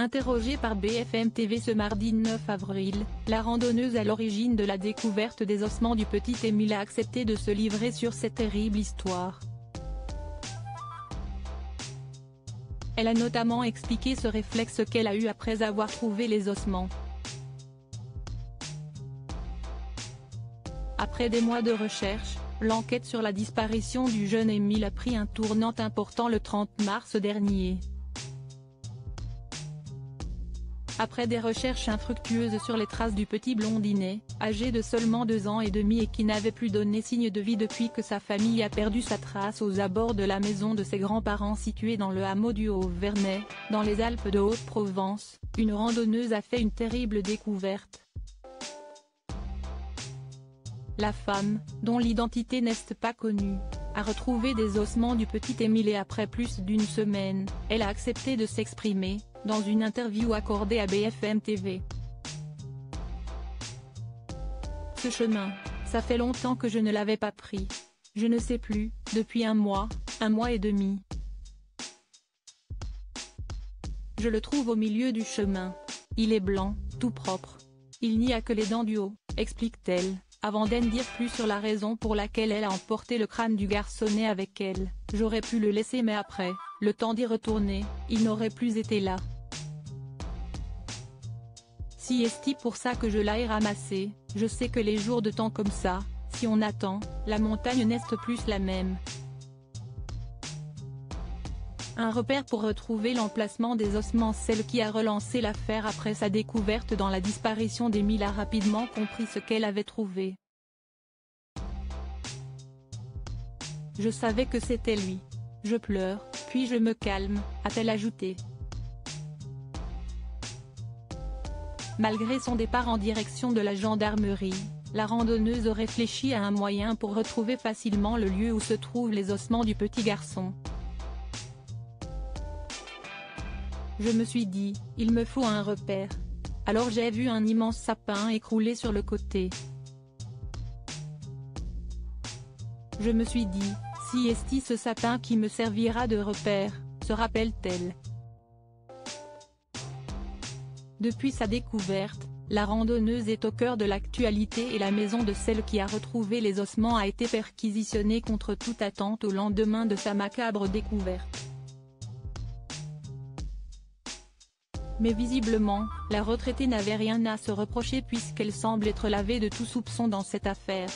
Interrogée par BFM TV ce mardi 9 avril, la randonneuse à l'origine de la découverte des ossements du petit Émile a accepté de se livrer sur cette terrible histoire. Elle a notamment expliqué ce réflexe qu'elle a eu après avoir trouvé les ossements. Après des mois de recherche, l'enquête sur la disparition du jeune Émile a pris un tournant important le 30 mars dernier. Après des recherches infructueuses sur les traces du petit blondinet, âgé de seulement 2 ans et demi et qui n'avait plus donné signe de vie depuis que sa famille a perdu sa trace aux abords de la maison de ses grands-parents située dans le hameau du Haut-Vernay, dans les Alpes de Haute-Provence, une randonneuse a fait une terrible découverte. La femme, dont l'identité n'est pas connue, a retrouvé des ossements du petit Émile et après plus d'une semaine, elle a accepté de s'exprimer, dans une interview accordée à BFM TV. Ce chemin, ça fait longtemps que je ne l'avais pas pris. Je ne sais plus, depuis un mois et demi. Je le trouve au milieu du chemin. Il est blanc, tout propre. Il n'y a que les dents du haut, explique-t-elle, avant d'en dire plus sur la raison pour laquelle elle a emporté le crâne du garçonnet avec elle. J'aurais pu le laisser mais après, le temps d'y retourner, il n'aurait plus été là. Si est pour ça que je l'ai ramassé, je sais que les jours de temps comme ça, si on attend, la montagne n'est plus la même. Un repère pour retrouver l'emplacement des ossements. Celle qui a relancé l'affaire après sa découverte dans la disparition d'Émile a rapidement compris ce qu'elle avait trouvé. Je savais que c'était lui. Je pleure, puis je me calme, a-t-elle ajouté. Malgré son départ en direction de la gendarmerie, la randonneuse réfléchit à un moyen pour retrouver facilement le lieu où se trouvent les ossements du petit garçon. Je me suis dit, il me faut un repère. Alors j'ai vu un immense sapin écroulé sur le côté. Je me suis dit, si est ce sapin qui me servira de repère, se rappelle-t-elle. Depuis sa découverte, la randonneuse est au cœur de l'actualité et la maison de celle qui a retrouvé les ossements a été perquisitionnée contre toute attente au lendemain de sa macabre découverte. Mais visiblement, la retraitée n'avait rien à se reprocher puisqu'elle semble être lavée de tout soupçon dans cette affaire.